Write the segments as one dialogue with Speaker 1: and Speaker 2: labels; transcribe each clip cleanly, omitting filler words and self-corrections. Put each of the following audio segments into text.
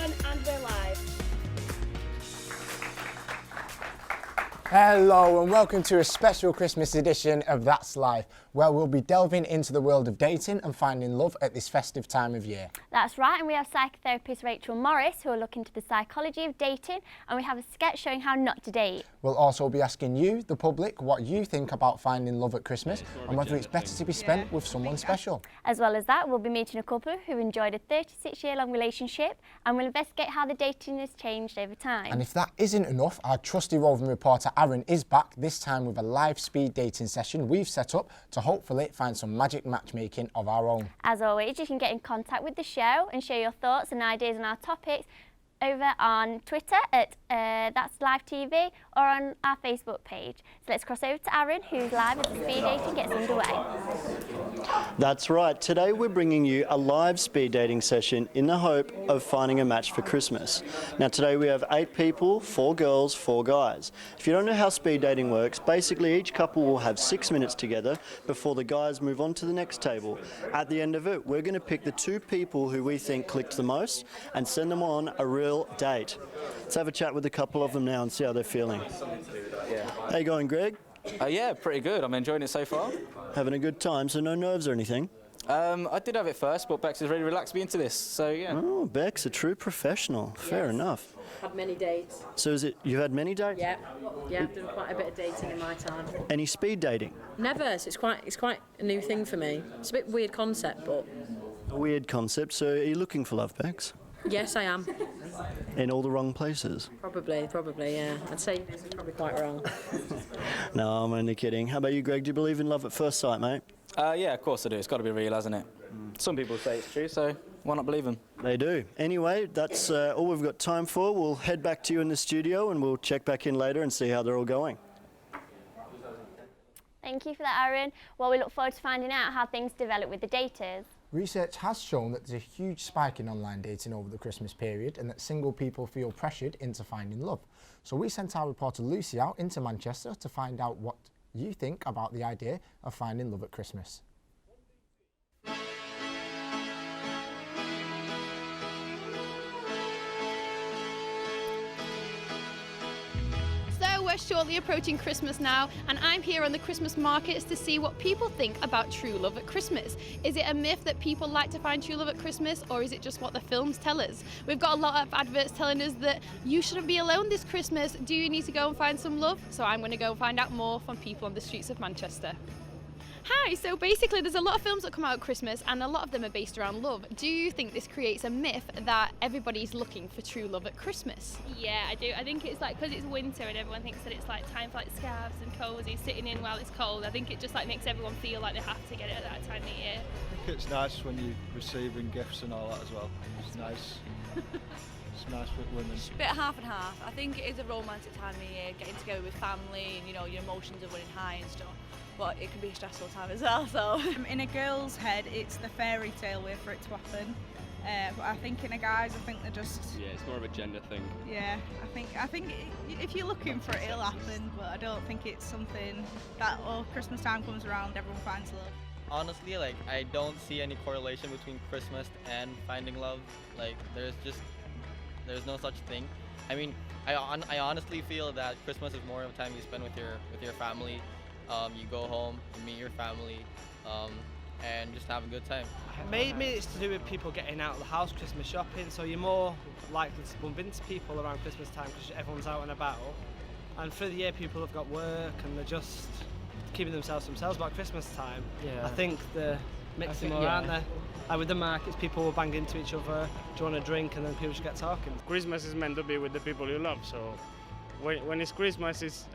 Speaker 1: everyone, and we're live.
Speaker 2: Hello and welcome to a special Christmas edition of That's Life, where we'll be delving into the world of dating and finding love at this festive time of year.
Speaker 3: That's right, and we have psychotherapist Rachel Morris who will look into the psychology of dating, and we have a sketch showing how not to date.
Speaker 2: We'll also be asking you, the public, what you think about finding love at Christmas and whether it's better to be spent with someone special.
Speaker 3: As well as that, we'll be meeting a couple who enjoyed a 36-year-long relationship, and we'll investigate how the dating has changed over time.
Speaker 2: And if that isn't enough, our trusty roving reporter Aaron is back, this time with a live speed dating session we've set up to hopefully find some magic matchmaking of our own.
Speaker 3: As always, you can get in contact with the show and share your thoughts and ideas on our topics over on Twitter at That's Live TV or on our Facebook page. So let's cross over to Aaron, who's live as the speed dating gets underway.
Speaker 4: That's right. Today we're bringing you a live speed dating session in the hope of finding a match for Christmas. Now today we have 8 people, 4 girls, 4 guys. If you don't know how speed dating works, basically each couple will have 6 minutes together before the guys move on to the next table. At the end of it, we're going to pick the 2 people who we think clicked the most and send them on a real date. Let's have a chat with a couple of them now and see how they're feeling. How you going, Greg?
Speaker 5: Yeah, pretty good. I'm enjoying it so far.
Speaker 4: Having a good time, so no nerves or anything?
Speaker 5: I did have it first, but Bex has really relaxed me into this, so yeah.
Speaker 4: Oh, Bex, a true professional. Fair enough.
Speaker 1: Had many dates.
Speaker 4: So is it, you've had many dates?
Speaker 1: Yeah, I've done quite a bit of dating in my time.
Speaker 4: Any speed dating?
Speaker 1: Never, so it's quite a new thing for me. It's a bit weird concept, but
Speaker 4: A weird concept. So are you looking for love, Bex?
Speaker 1: yes, I am.
Speaker 4: In all the wrong places?
Speaker 1: Probably, yeah. I'd say this is probably quite wrong.
Speaker 4: No, I'm only kidding. How about you, Greg? Do you believe in love at first sight, mate?
Speaker 5: Yeah, of course I do. It's got to be real, hasn't it? Some people say it's true, so why not believe them?
Speaker 4: They do. Anyway, that's all we've got time for. We'll head back to you in the studio and we'll check back in later and see how they're all going.
Speaker 3: Thank you for that, Aaron. Well, we look forward to finding out how things develop with the daters.
Speaker 2: Research has shown that there's a huge spike in online dating over the Christmas period and that single people feel pressured into finding love. So we sent our reporter Lucy out into Manchester to find out what you think about the idea of finding love at Christmas.
Speaker 6: We're shortly approaching Christmas now, and I'm here on the Christmas markets to see what people think about true love at Christmas. Is it a myth that people like to find true love at Christmas, or is it just what the films tell us? We've got a lot of adverts telling us that you shouldn't be alone this Christmas. Do you need to go and find some love? So I'm going to go find out more from people on the streets of Manchester. Hi, so basically there's a lot of films that come out at Christmas and a lot of them are based around love. Do you think this creates a myth that everybody's looking for true love at Christmas?
Speaker 7: Yeah, I do. I think it's like, because it's winter and everyone thinks that it's like time for like scarves and cosy, sitting in while it's cold. I think it just like makes everyone feel like they have to get it at that time of year.
Speaker 8: I think it's nice when you're receiving gifts and all that as well. It's nice. It's nice with women.
Speaker 9: It's a bit half and half. I think it is a romantic time of year, getting together with family and, you know, your emotions are running high and stuff. But it can be a stressful time as well, so.
Speaker 10: In a girl's head, it's the fairy tale way for it to happen. But I think in a guy's, I think they're just...
Speaker 11: Yeah, it's more of a gender thing.
Speaker 10: Yeah, I think if you're looking for it, it'll happen. But I don't think it's something that, Christmas time comes around, everyone finds love.
Speaker 12: Honestly, like, I don't see any correlation between Christmas and finding love. Like, there's no such thing. I mean, I honestly feel that Christmas is more of a time you spend with your family. You go home, you meet your family, and just have a good time.
Speaker 13: Maybe it's to do with people getting out of the house, Christmas shopping, so you're more likely to bump into people around Christmas time because everyone's out and about. And through the year people have got work and they're just keeping themselves by Christmas time. Yeah. I think they're mixing more, aren't they? Like with the markets, people will bang into each other, do you want a drink, and then people just get talking.
Speaker 14: Christmas is meant to be with the people you love, so when it's Christmas, it's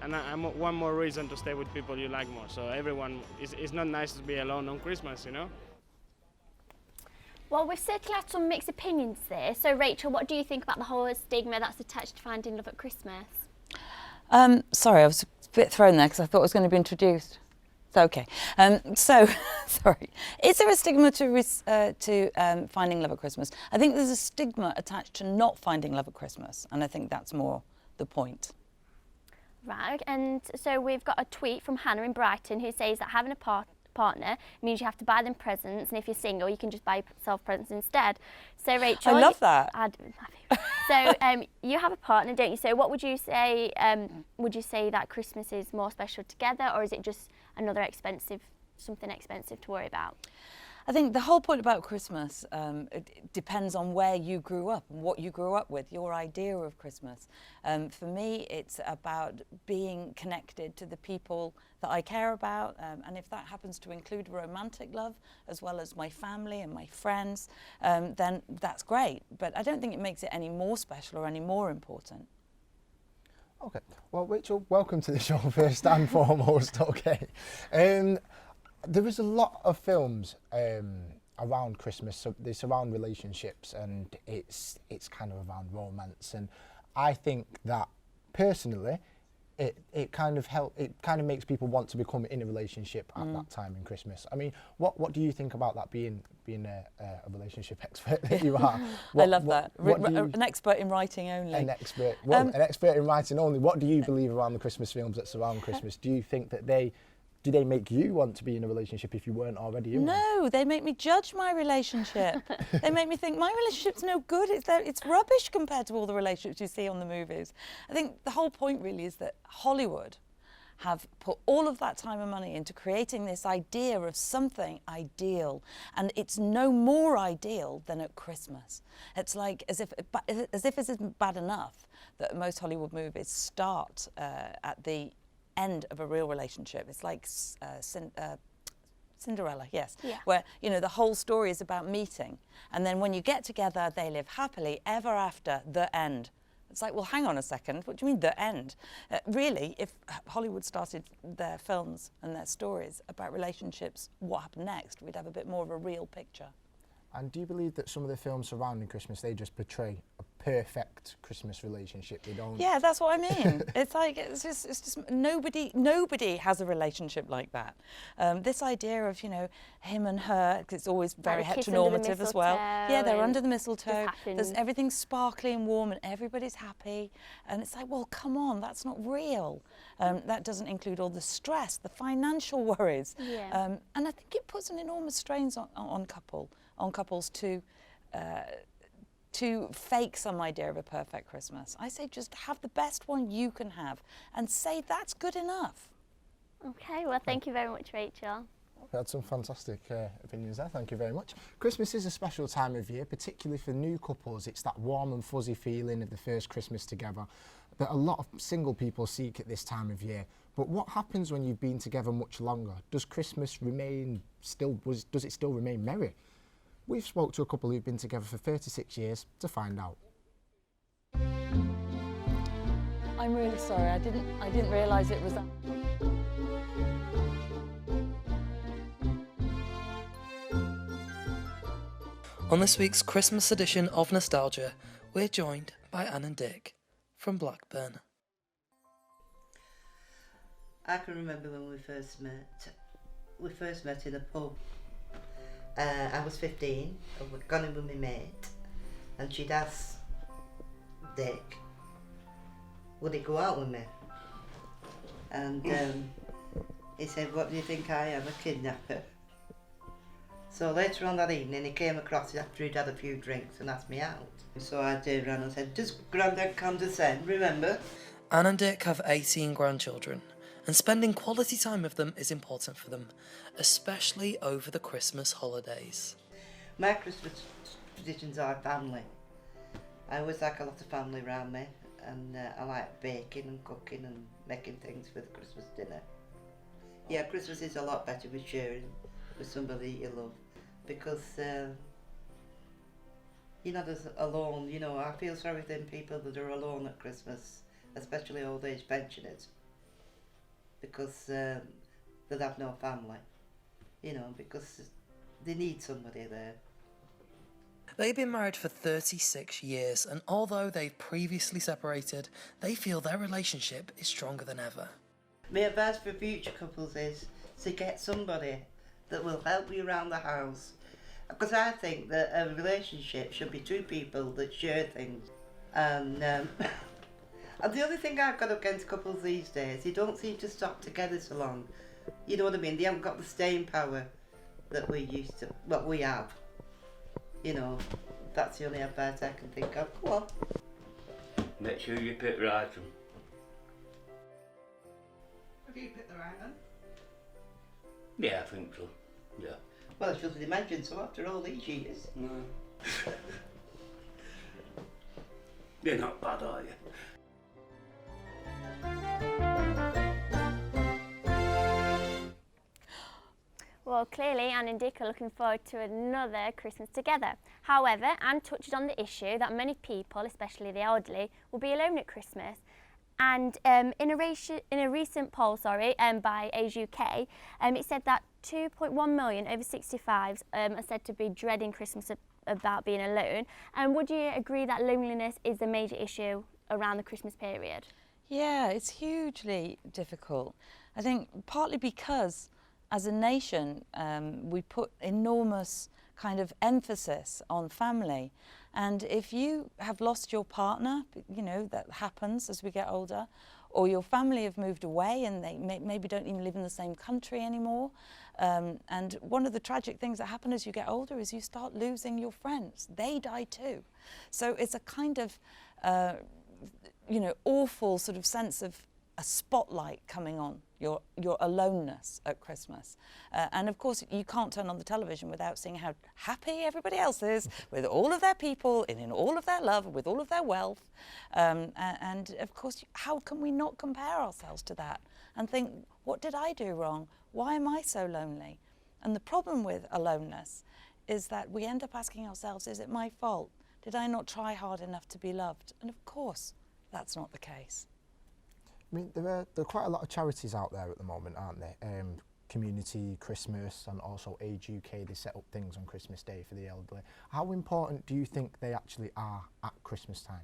Speaker 14: one more reason to stay with people you like more. So everyone, it's not nice to be alone on Christmas, you know?
Speaker 3: Well, we've certainly had some mixed opinions there. So Rachel, what do you think about the whole stigma that's attached to finding love at Christmas?
Speaker 15: Sorry, I was a bit thrown there because I thought I was going to be introduced. So, okay. Sorry. Is there a stigma to finding love at Christmas? I think there's a stigma attached to not finding love at Christmas, and I think that's more the point.
Speaker 3: Right, and so we've got a tweet from Hannah in Brighton who says that having a partner, it means you have to buy them presents, and if you're single, you can just buy yourself presents instead. So Rachel,
Speaker 15: I love that.
Speaker 3: So you have a partner, don't you? So what would you say? Would you say that Christmas is more special together, or is it just another something expensive to worry about?
Speaker 15: I think the whole point about Christmas it depends on where you grew up and what you grew up with, your idea of Christmas. For me, it's about being connected to the people that I care about, and if that happens to include romantic love as well as my family and my friends, then that's great. But I don't think it makes it any more special or any more important.
Speaker 2: Okay, well, Rachel, welcome to the show first and foremost. Okay. There is a lot of films around Christmas, so they surround relationships, and it's kind of around romance. And I think that personally, it kind of makes people want to become in a relationship at that time in Christmas. I mean, what do you think about that, being a relationship expert that you are?
Speaker 15: I love that. An expert in writing only.
Speaker 2: An expert in writing only. What do you believe around the Christmas films that surround Christmas? Do you think that do they make you want to be in a relationship if you weren't already in one?
Speaker 15: No, they make me judge my relationship. They make me think my relationship's no good. It's rubbish compared to all the relationships you see on the movies. I think the whole point really is that Hollywood have put all of that time and money into creating this idea of something ideal, and it's no more ideal than at Christmas. It's like as if it isn't bad enough that most Hollywood movies start at the end of a real relationship. It's like Cinderella, yes, where the whole story is about meeting, and then when you get together, they live happily ever after. The end. It's like, well, hang on a second. What do you mean the end? Really, if Hollywood started their films and their stories about relationships, what happened next? We'd have a bit more of a real picture.
Speaker 2: And do you believe that some of the films surrounding Christmas, they just portray a perfect Christmas relationship? They don't.
Speaker 15: Yeah, that's what I mean. it's just nobody has a relationship like that. This idea of him and her, 'cause it's always very heteronormative as well. Yeah, they're under the mistletoe. There's everything's sparkly and warm, and everybody's happy. And it's like, well, come on, that's not real. That doesn't include all the stress, the financial worries.
Speaker 3: Yeah.
Speaker 15: And I think it puts an enormous strains on couples to fake some idea of a perfect Christmas. I say just have the best one you can have and say that's good enough.
Speaker 3: Okay, well, thank you very much, Rachel.
Speaker 2: We had some fantastic opinions there, thank you very much. Christmas is a special time of year, particularly for new couples. It's that warm and fuzzy feeling of the first Christmas together that a lot of single people seek at this time of year. But what happens when you've been together much longer? Does Christmas does it still remain merry? We've spoke to a couple who've been together for 36 years to find out.
Speaker 15: I'm really sorry, I didn't realise it was that.
Speaker 11: On this week's Christmas edition of Nostalgia, we're joined by Anne and Dick from Blackburn.
Speaker 16: I can remember when we first met. We first met in a pub. I was 15, I'd gone in with my mate, and she'd asked Dick, would he go out with me? And he said, what do you think I am, a kidnapper? So later on that evening he came across it after he'd had a few drinks and asked me out. So I turned around and said, does Grandad condescend, remember?
Speaker 11: Anne and Dick have 18 grandchildren, and spending quality time with them is important for them, especially over the Christmas holidays.
Speaker 16: My Christmas traditions are family. I always like a lot of family around me, and I like baking and cooking and making things for the Christmas dinner. Yeah, Christmas is a lot better with sharing with somebody you love, because you're not as alone. I feel sorry for them people that are alone at Christmas, especially old age pensioners, because they'll have no family, because they need somebody there.
Speaker 11: They've been married for 36 years, and although they've previously separated, they feel their relationship is stronger than ever.
Speaker 16: My advice for future couples is to get somebody that will help you around the house, because I think that a relationship should be two people that share things. And and the other thing I've got against couples these days, they don't seem to stop together so long. You know what I mean? They haven't got the staying power that we used to, what we have. You know, that's the only advice I can think of. Go on.
Speaker 17: Make sure you pick the right one.
Speaker 10: Have you picked the right one?
Speaker 17: Yeah, I think so. Yeah.
Speaker 16: Well, I should have imagined so after all these years.
Speaker 17: No. You're not bad, are you?
Speaker 3: Well, clearly Anne and Dick are looking forward to another Christmas together. However, Anne touched on the issue that many people, especially the elderly, will be alone at Christmas. And in a recent poll, by Age UK, it said that 2.1 million over 65s are said to be dreading Christmas about being alone. And would you agree that loneliness is a major issue around the Christmas period?
Speaker 15: Yeah, it's hugely difficult. I think partly because as a nation, we put enormous kind of emphasis on family. And if you have lost your partner, you know, that happens as we get older, or your family have moved away and they maybe don't even live in the same country anymore. And one of the tragic things that happen as you get older is you start losing your friends. They die too. So it's a kind of, you know, awful sort of sense of a spotlight coming on your aloneness at Christmas. And of course you can't turn on the television without seeing how happy everybody else is with all of their people and in all of their love, with all of their wealth. And of course, how can we not compare ourselves to that and think, what did I do wrong? Why am I so lonely? And the problem with aloneness is that we end up asking ourselves, is it my fault? Did I not try hard enough to be loved? And of course, that's not the case.
Speaker 2: I mean, there are quite a lot of charities out there at the moment, aren't there? Community, Christmas, and also Age UK, they set up things on Christmas Day for the elderly. How important do you think they actually are at Christmas time?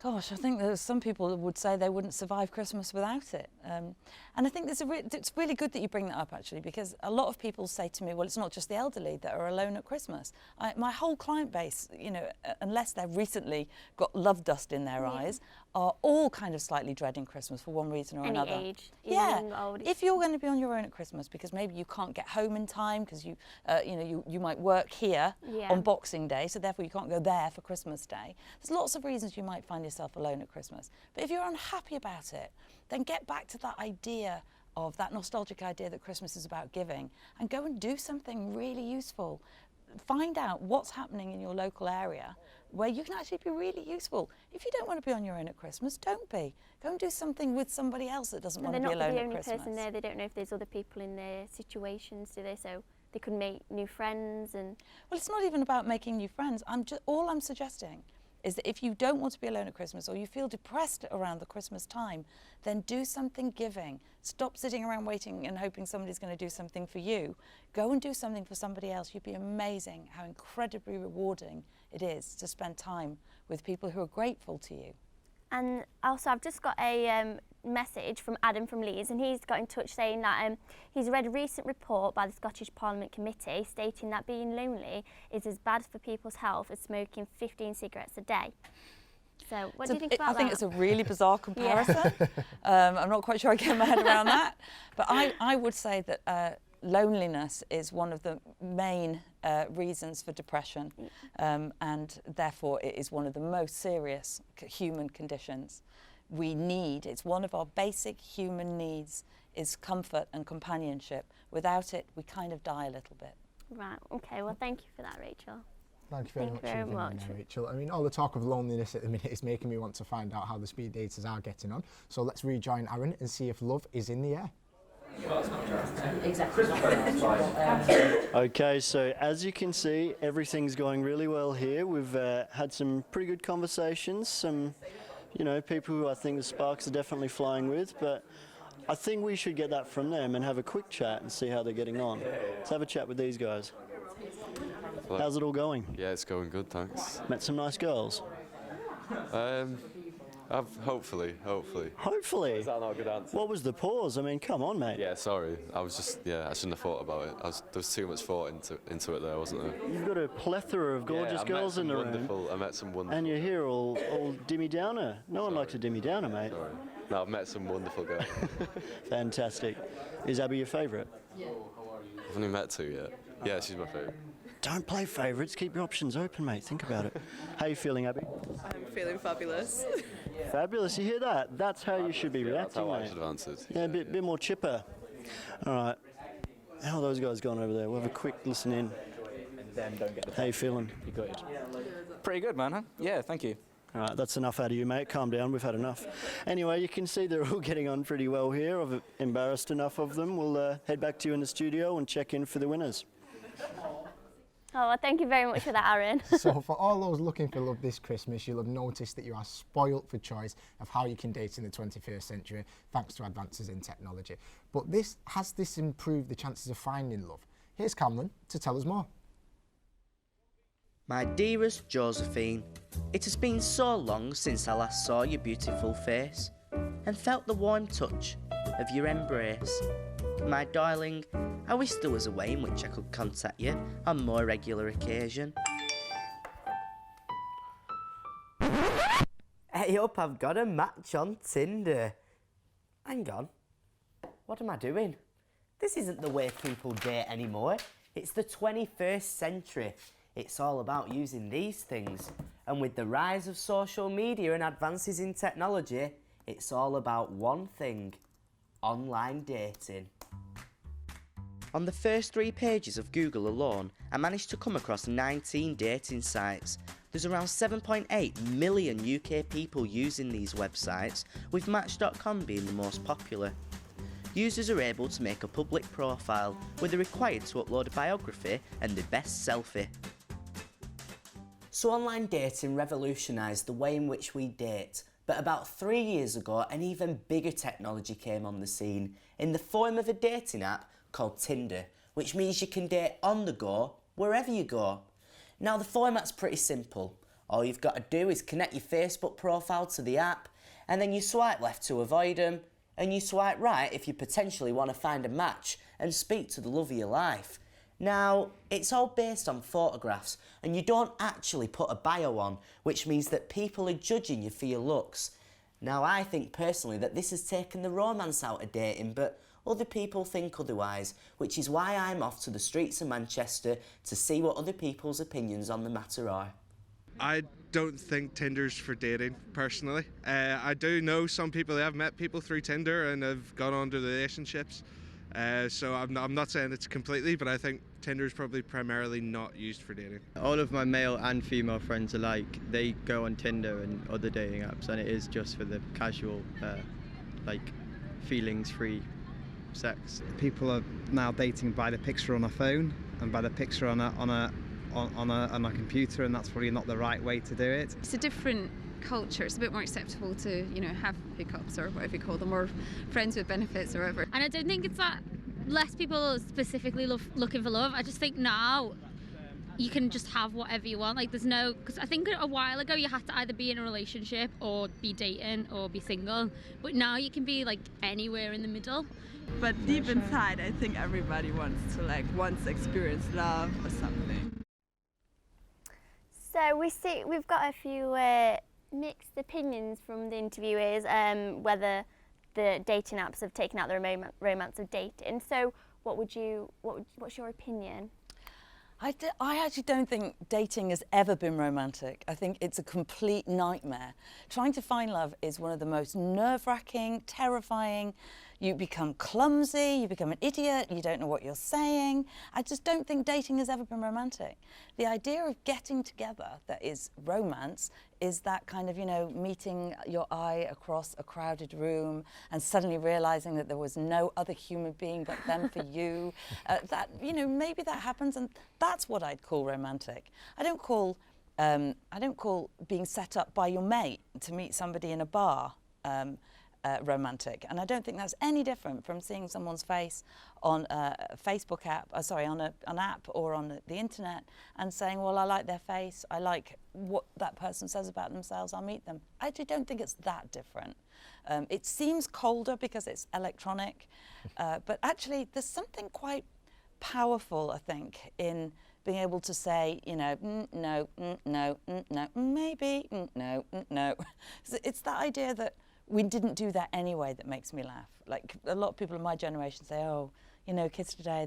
Speaker 15: Gosh, I think there's some people that would say they wouldn't survive Christmas without it. And I think it's really good that you bring that up, actually, because a lot of people say to me, well, it's not just the elderly that are alone at Christmas. My whole client base, you know, unless they've recently got love dust in their eyes, are all kind of slightly dreading Christmas for one reason or another.
Speaker 3: Any age,
Speaker 15: yeah.
Speaker 3: young, old.
Speaker 15: If you're going to be on your own at Christmas because maybe you can't get home in time because you might work here on Boxing Day, so therefore you can't go there for Christmas Day. There's lots of reasons you might find yourself alone at Christmas. But if you're unhappy about it, then get back to that idea of that nostalgic idea that Christmas is about giving and go and do something really useful. Find out what's happening in your local area where you can actually be really useful. If you don't want to be on your own at Christmas, don't be. Go and do something with somebody else that doesn't want to be alone at Christmas.
Speaker 3: They're not the only person there. They don't know if there's other people in their situations, do they? So they could make new friends and...
Speaker 15: Well, it's not even about making new friends. All I'm suggesting is that if you don't want to be alone at Christmas or you feel depressed around the Christmas time, then do something giving. Stop sitting around waiting and hoping somebody's going to do something for you. Go and do something for somebody else. You'd be amazing how incredibly rewarding it is to spend time with people who are grateful to you.
Speaker 3: And also, I've just got a message from Adam from Leeds, and he's got in touch saying that he's read a recent report by the Scottish Parliament Committee stating that being lonely is as bad for people's health as smoking 15 cigarettes a day. So what do you think about that?
Speaker 15: I think it's a really bizarre comparison. I'm not quite sure I get my head around that. But I would say that loneliness is one of the main reasons for depression, and therefore it is one of the most serious human conditions. It's one of our basic human needs is comfort and companionship. Without it, we kind of die a little bit.
Speaker 3: Right, okay, well thank you for that, Rachel.
Speaker 2: Thank you very much, Rachel. I mean, all the talk of loneliness at the minute is making me want to find out how the speed daters are getting on. So let's rejoin Aaron and see if love is in the air.
Speaker 4: Okay, so as you can see, everything's going really well here. We've had some pretty good conversations, some, people who I think the sparks are definitely flying with, but I think we should get that from them and have a quick chat and see how they're getting on. Let's have a chat with these guys. How's it all going?
Speaker 18: Yeah, it's going good, thanks.
Speaker 4: Met some nice girls?
Speaker 18: Hopefully.
Speaker 4: Hopefully?
Speaker 18: Is that not a good answer?
Speaker 4: What was the pause? I mean, come on, mate.
Speaker 18: Yeah, sorry. I shouldn't have thought about it. There was too much thought into it there, wasn't there?
Speaker 4: You've got a plethora of gorgeous girls in the room.
Speaker 18: I met some wonderful.
Speaker 4: And you're here all dimmy downer. No one likes a dimmy downer, mate.
Speaker 18: Sorry. No, I've met some wonderful girls.
Speaker 4: Fantastic. Is Abby your favourite?
Speaker 18: I've only met 2 yet. Yeah, she's my favourite.
Speaker 4: Don't play favourites. Keep your options open, mate. Think about it. How are you feeling, Abby?
Speaker 19: I'm feeling fabulous.
Speaker 4: Fabulous. You hear that? That's how you should be reacting,
Speaker 18: That's how
Speaker 4: mate.
Speaker 18: I should have answered.
Speaker 4: Yeah, a bit more chipper. All right. How are those guys going over there? We'll have a quick listen in.
Speaker 5: Then don't get the
Speaker 4: How you feeling?
Speaker 5: You good? Pretty good, man, huh? Yeah, thank you.
Speaker 4: All right, that's enough out of you, mate. Calm down. We've had enough. Anyway, you can see they're all getting on pretty well here. I've embarrassed enough of them. We'll head back to you in the studio and check in for the winners.
Speaker 3: Oh, well, thank you very much for that, Aaron.
Speaker 2: So for all those looking for love this Christmas, you'll have noticed that you are spoilt for choice of how you can date in the 21st century, thanks to advances in technology. But has this improved the chances of finding love? Here's Cameron to tell us more.
Speaker 20: My dearest Josephine, it has been so long since I last saw your beautiful face and felt the warm touch of your embrace. My darling, I wish there was a way in which I could contact you on more regular occasion. Hey up, I've got a match on Tinder. Hang on, what am I doing? This isn't the way people date anymore. It's the 21st century. It's all about using these things. And with the rise of social media and advances in technology, it's all about one thing: online dating. On the first 3 pages of Google alone, I managed to come across 19 dating sites. There's around 7.8 million UK people using these websites, with Match.com being the most popular. Users are able to make a public profile, where they're required to upload a biography and their best selfie. So online dating revolutionised the way in which we date, but about 3 years ago an even bigger technology came on the scene in the form of a dating app called Tinder, which means you can date on the go, wherever you go. Now the format's pretty simple. All you've got to do is connect your Facebook profile to the app, and then you swipe left to avoid them, and you swipe right if you potentially want to find a match and speak to the love of your life. Now, it's all based on photographs, and you don't actually put a bio on, which means that people are judging you for your looks. Now, I think personally that this has taken the romance out of dating, but other people think otherwise, which is why I'm off to the streets of Manchester to see what other people's opinions on the matter are.
Speaker 21: I don't think Tinder's for dating, personally. I do know some people that have met people through Tinder and have gone on to relationships. So I'm not saying it's completely, but I think Tinder's probably primarily not used for dating.
Speaker 22: All of my male and female friends alike, they go on Tinder and other dating apps, and it is just for the casual, feelings-free sex.
Speaker 23: People are now dating by the picture on a phone and by the picture on a computer, and that's probably not the right way to do it.
Speaker 24: It's a different culture. It's a bit more acceptable to, have hookups or whatever you call them, or friends with benefits or whatever.
Speaker 25: And I don't think it's that less people specifically looking for love. I just think now you can just have whatever you want. Because I think a while ago you had to either be in a relationship or be dating or be single, but now you can be anywhere in the middle.
Speaker 26: But deep inside, I think everybody wants to experience love or something.
Speaker 3: So we've got a few mixed opinions from the interviewers, whether the dating apps have taken out the romance of dating. So what's your opinion?
Speaker 15: I actually don't think dating has ever been romantic. I think it's a complete nightmare. Trying to find love is one of the most nerve-wracking, terrifying. You become clumsy, you become an idiot, you don't know what you're saying. I just don't think dating has ever been romantic. The idea of getting together that is romance is that kind of, meeting your eye across a crowded room and suddenly realising that there was no other human being but them for you. Maybe that happens, and that's what I'd call romantic. I don't call being set up by your mate to meet somebody in a bar romantic, and I don't think that's any different from seeing someone's face on a Facebook app, on an app or on the internet, and saying, well, I like their face, I like what that person says about themselves, I'll meet them. I actually don't think it's that different. It seems colder because it's electronic, but actually there's something quite powerful, I think, in being able to say, you know, no, no, no, maybe, no, no. So it's that idea that we didn't do that anyway that makes me laugh. Like a lot of people in my generation say, oh, you know, kids today,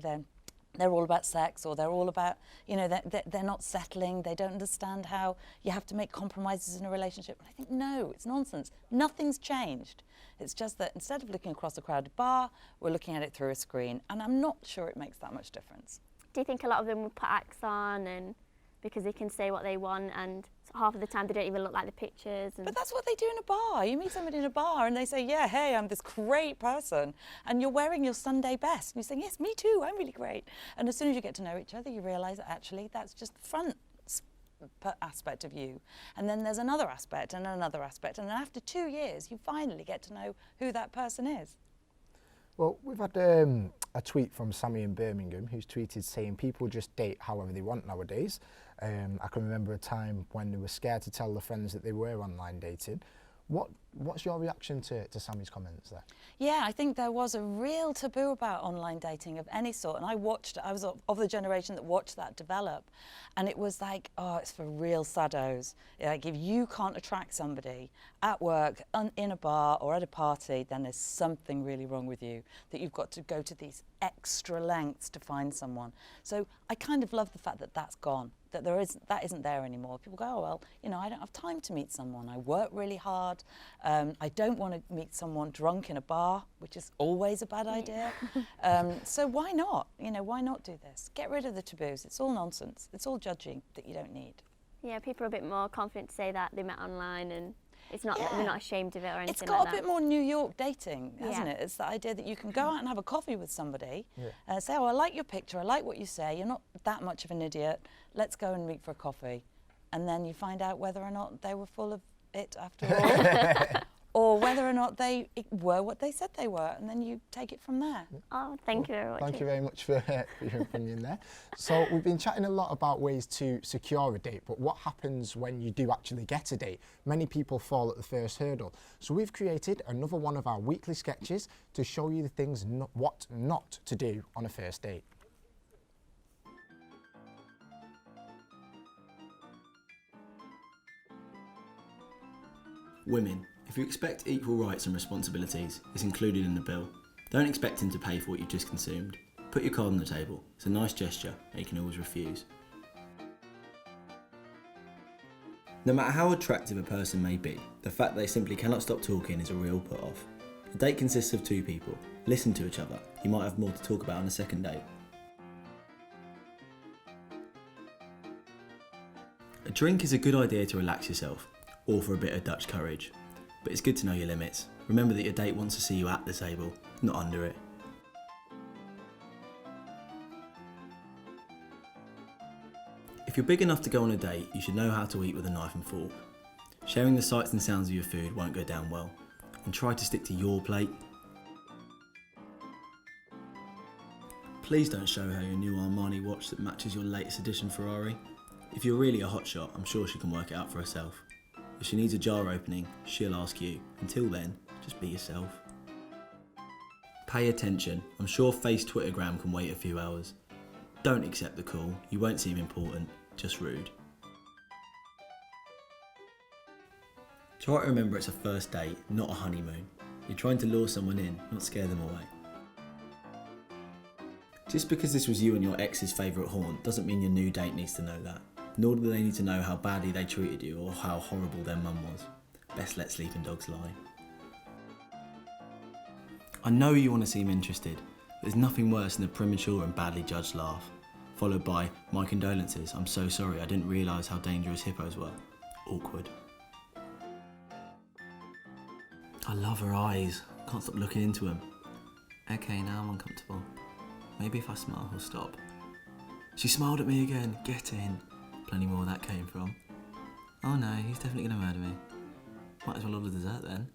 Speaker 15: they're all about sex, or they're all about, you know, they're not settling, they don't understand how you have to make compromises in a relationship. And I think, no, it's nonsense. Nothing's changed. It's just that instead of looking across a crowded bar, we're looking at it through a screen, and I'm not sure it makes that much difference.
Speaker 3: Do you think a lot of them will put acts on and because they can say what they want, and half of the time they don't even look like the pictures? And
Speaker 15: but that's what they do in a bar. You meet somebody in a bar and they say, yeah, hey, I'm this great person, and you're wearing your Sunday best, and you're saying, yes, me too, I'm really great. And as soon as you get to know each other, you realise that actually that's just the front aspect of you. And then there's another aspect and another aspect, and then after 2 years, you finally get to know who that person is.
Speaker 2: Well, we've had a tweet from Sammy in Birmingham who's tweeted saying people just date however they want nowadays. I can remember a time when they were scared to tell their friends that they were online dating. What's your reaction to Sammy's comments there?
Speaker 15: Yeah, I think there was a real taboo about online dating of any sort, and I was of the generation that watched that develop, and it was like, oh, it's for real saddos. Like, if you can't attract somebody at work, in a bar or at a party, then there's something really wrong with you, that you've got to go to these extra lengths to find someone. So I kind of love the fact that that's gone, that that isn't there anymore. People go, oh, well, you know, I don't have time to meet someone. I work really hard. I don't want to meet someone drunk in a bar, which is always a bad idea. So why not? You know, why not do this? Get rid of the taboos. It's all nonsense. It's all judging that you don't need.
Speaker 3: Yeah, people are a bit more confident to say that they met online, and it's not that they're not ashamed of it or anything
Speaker 15: It's got
Speaker 3: like
Speaker 15: a
Speaker 3: that.
Speaker 15: bit more New York dating, hasn't it? It's the idea that you can go out and have a coffee with somebody and say, oh, I like your picture, I like what you say, you're not that much of an idiot, let's go and meet for a coffee. And then you find out whether or not they were full of it after all, or whether or not they were what they said they were, and then you take it from there.
Speaker 3: Oh, thank you very much.
Speaker 2: Thank you very much for your opinion there. So we've been chatting a lot about ways to secure a date, but what happens when you do actually get a date? Many people fall at the first hurdle. So we've created another one of our weekly sketches to show you the things what not to do on a first date.
Speaker 1: Women, if you expect equal rights and responsibilities, it's included in the bill. Don't expect him to pay for what you've just consumed. Put your card on the table. It's a nice gesture, and you can always refuse. No matter how attractive a person may be, the fact they simply cannot stop talking is a real put-off. A date consists of two people. Listen to each other. You might have more to talk about on a second date. A drink is a good idea to relax yourself, or for a bit of Dutch courage. But it's good to know your limits. Remember that your date wants to see you at the table, not under it. If you're big enough to go on a date, you should know how to eat with a knife and fork. Sharing the sights and sounds of your food won't go down well, and try to stick to your plate. Please don't show her your new Armani watch that matches your latest edition Ferrari. If you're really a hotshot, I'm sure she can work it out for herself. If she needs a jar opening, she'll ask you. Until then, just be yourself. Pay attention. I'm sure Face Twittergram can wait a few hours. Don't accept the call. You won't seem important, just rude. Try to remember it's a first date, not a honeymoon. You're trying to lure someone in, not scare them away. Just because this was you and your ex's favourite haunt doesn't mean your new date needs to know that. Nor do they need to know how badly they treated you or how horrible their mum was. Best let sleeping dogs lie. I know you want to seem interested. There's nothing worse than a premature and badly judged laugh, followed by, my condolences, I'm so sorry, I didn't realise how dangerous hippos were. Awkward. I love her eyes. Can't stop looking into them. Okay, now I'm uncomfortable. Maybe if I smile, he'll stop. She smiled at me again. Get in. Plenty more where that came from. Oh no, he's definitely going to murder me. Might as well order dessert then.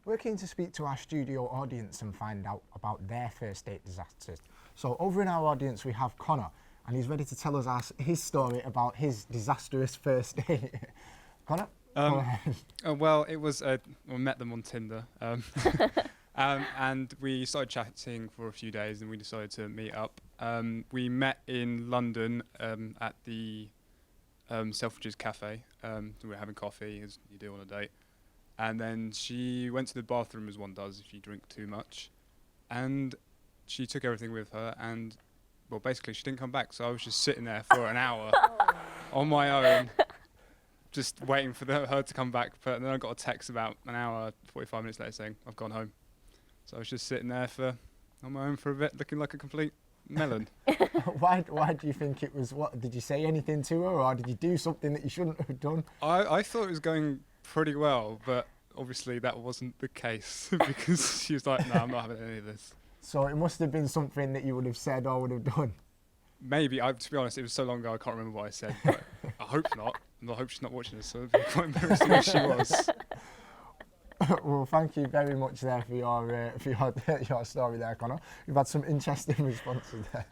Speaker 2: We're keen to speak to our studio audience and find out about their first date disasters. So over in our audience we have Connor. and he's ready to tell us his story about his disastrous first date. Connor? Go ahead.
Speaker 6: Well, it was, we met them on Tinder. And we started chatting for a few days and we decided to meet up. We met in London at the Selfridges cafe. We were having coffee, as you do on a date. And then she went to the bathroom, as one does if you drink too much. And she took everything with her and, well, basically she didn't come back. So I was just sitting there for an hour on my own, just waiting for her to come back. But then I got a text about an hour, 45 minutes later saying, I've gone home. So I was just sitting there on my own for a bit, looking like a complete melon.
Speaker 2: Why do you think it was? What did you say anything to her, or did you do something that you shouldn't have done?
Speaker 6: I thought it was going pretty well, but obviously that wasn't the case because she was like, no, I'm not having any of this.
Speaker 2: So it must have been something that you would have said or would have done.
Speaker 6: Maybe. To be honest, it was so long ago I can't remember what I said, but I hope not. And I hope she's not watching this, so it'd be quite embarrassing if she was.
Speaker 2: Well, thank you very much there for your story there, Connor. We've had some interesting responses there.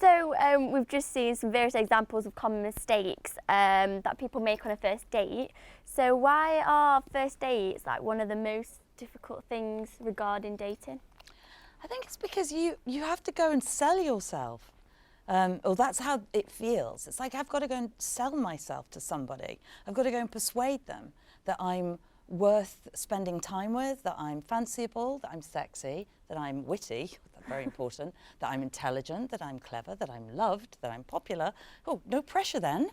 Speaker 3: So we've just seen some various examples of common mistakes that people make on a first date. So why are first dates like one of the most difficult things regarding dating?
Speaker 15: I think it's because you have to go and sell yourself. Or that's how it feels. It's like I've got to go and sell myself to somebody. I've got to go and persuade them that I'm worth spending time with, that I'm fanciable, that I'm sexy, that I'm witty, that's very important, that I'm intelligent, that I'm clever, that I'm loved, that I'm popular. Oh, no pressure then.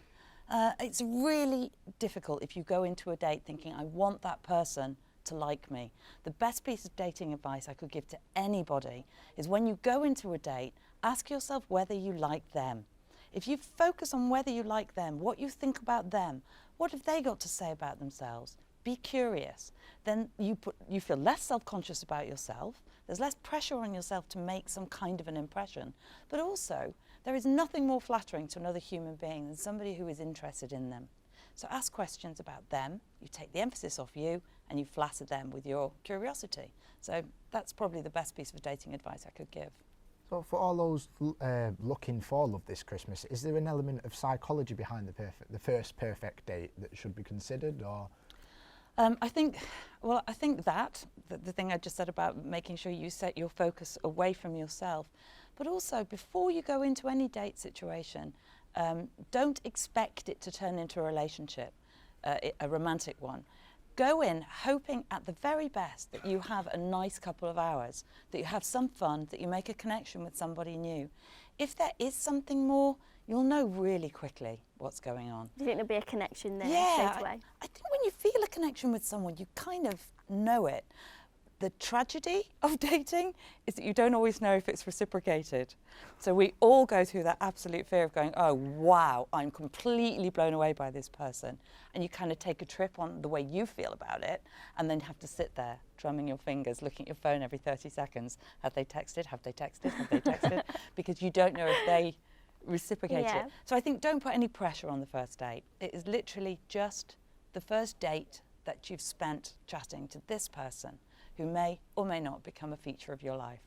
Speaker 15: It's really difficult if you go into a date thinking, I want that person to like me. The best piece of dating advice I could give to anybody is when you go into a date, ask yourself whether you like them. If you focus on whether you like them, what you think about them, what have they got to say about themselves? Be curious. Then you feel less self-conscious about yourself. There's less pressure on yourself to make some kind of an impression. But also, there is nothing more flattering to another human being than somebody who is interested in them. So ask questions about them, you take the emphasis off you, and you flatter them with your curiosity. So that's probably the best piece of dating advice I could give.
Speaker 2: So for all those looking for love this Christmas, is there an element of psychology behind the first perfect date that should be considered, or?
Speaker 15: I think that the thing I just said about making sure you set your focus away from yourself, but also before you go into any date situation, don't expect it to turn into a relationship, a romantic one. Go in hoping at the very best that you have a nice couple of hours, that you have some fun, that you make a connection with somebody new. If there is something more, you'll know really quickly what's going on.
Speaker 3: Do you think there'll be a connection there straight away?
Speaker 15: I think when you feel a connection with someone, you kind of know it. The tragedy of dating is that you don't always know if it's reciprocated. So we all go through that absolute fear of going, oh, wow, I'm completely blown away by this person. And you kind of take a trip on the way you feel about it and then have to sit there drumming your fingers, looking at your phone every 30 seconds. Have they texted? Have they texted? Have they texted? Because you don't know if they reciprocate it. So I think don't put any pressure on the first date. It is literally just the first date that you've spent chatting to this person who may or may not become a feature of your life.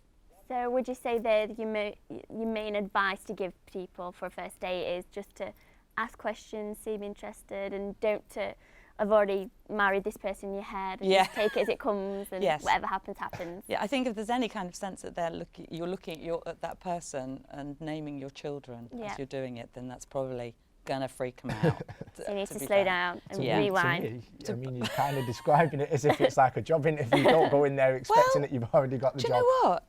Speaker 3: So would you say that your main advice to give people for a first date is just to ask questions, seem interested, and don't to have already married this person in your head and just take it as it comes and whatever happens, happens?
Speaker 15: Yeah, I think if there's any kind of sense that you're looking at that person and naming your children as you're doing it, then that's probably going to freak them out.
Speaker 3: So you need to slow down and rewind.
Speaker 2: I mean, you're kind of describing it as if it's like a job interview. Don't go in there expecting that you've already got the job.
Speaker 15: Do you know what?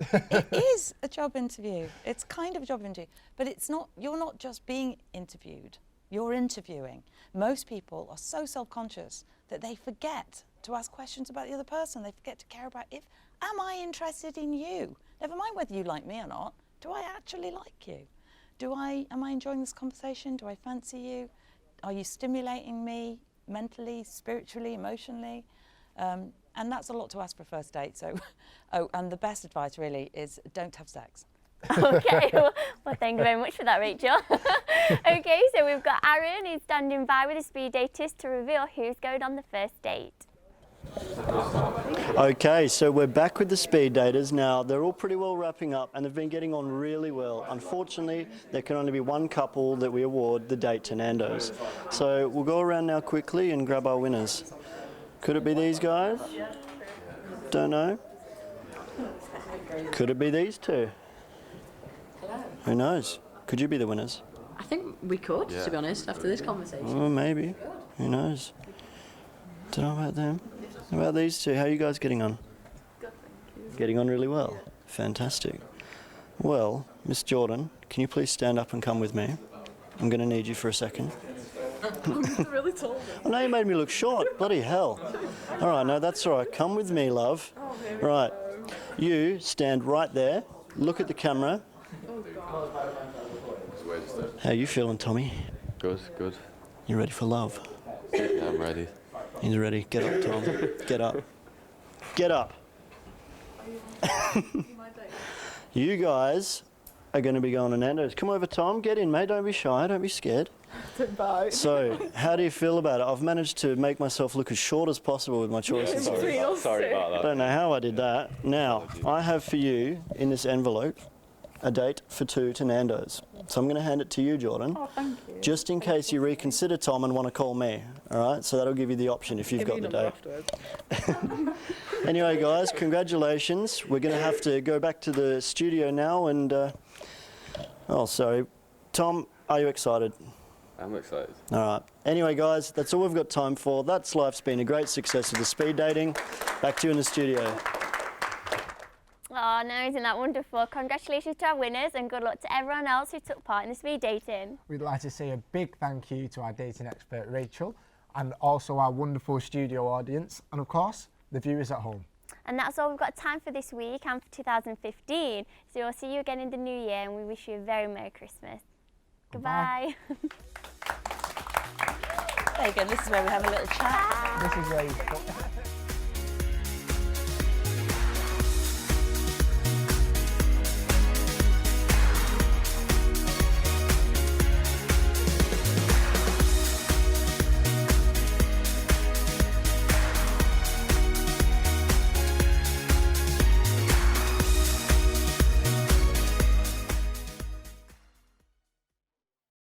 Speaker 15: It is a job interview. It's kind of a job interview, but it's not. You're not just being interviewed. You're interviewing. Most people are so self-conscious that they forget to ask questions about the other person. They forget to care about am I interested in you? Never mind whether you like me or not. Do I actually like you? Am I enjoying this conversation? Do I fancy you? Are you stimulating me mentally, spiritually, emotionally? And that's a lot to ask for a first date. So, and the best advice really is don't have sex.
Speaker 3: Okay, well, thank you very much for that, Rachel. Okay, so we've got Aaron who's standing by with a speed datist to reveal who's going on the first date.
Speaker 4: Okay, so we're back with the speed daters now. They're all pretty well wrapping up and they've been getting on really well. Unfortunately, there can only be one couple that we award the date to Nando's. So we'll go around now quickly and grab our winners. Could it be these guys? Don't know. Could it be these two? Who knows? Could you be the winners?
Speaker 7: I think we could, to be honest, after this conversation.
Speaker 4: Oh, maybe. Who knows? Don't know about them. How about these two? How are you guys getting on?
Speaker 7: Good, thank you.
Speaker 4: Getting on really well. Fantastic. Well, Miss Jordan, can you please stand up and come with me? I'm going to need you for a second.
Speaker 7: Really tall.
Speaker 4: I know you made me look short. Bloody hell. All right, no, that's all right. Come with me, love. Right. You stand right there. Look at the camera. How you feeling, Tommy?
Speaker 18: Good, good.
Speaker 4: You ready for love?
Speaker 18: Yeah, I'm ready.
Speaker 4: He's ready. Get up, Tom. Get up. Get up. You guys are going to be going to Nando's. Come over, Tom. Get in, mate. Don't be shy. Don't be scared.
Speaker 7: Bye.
Speaker 4: So, how do you feel about it? I've managed to make myself look as short as possible with my choices.
Speaker 18: Sorry about that.
Speaker 4: I don't know how I did that. Now, I have for you in this envelope a date for 2 to Nando's. So I'm going to hand it to you, Jordan.
Speaker 7: Oh, thank you.
Speaker 4: Just in case you reconsider, Tom, and want to call me. All right? So that'll give you the option if you've got the date. Anyway, guys, congratulations. We're going to have to go back to the studio now and... oh, sorry. Tom, are you excited?
Speaker 18: I'm excited.
Speaker 4: All right. Anyway, guys, that's all we've got time for. That's life's been a great success of the speed dating. Back to you in the studio.
Speaker 3: Oh, no, isn't that wonderful? Congratulations to our winners and good luck to everyone else who took part in the speed dating.
Speaker 2: We'd like to say a big thank you to our dating expert Rachel and also our wonderful studio audience and of course the viewers at home.
Speaker 3: And that's all we've got time for this week and for 2015. So we'll see you again in the new year and we wish you a very Merry Christmas. Goodbye.
Speaker 15: There you go, this is where we have a little chat.
Speaker 2: This is where you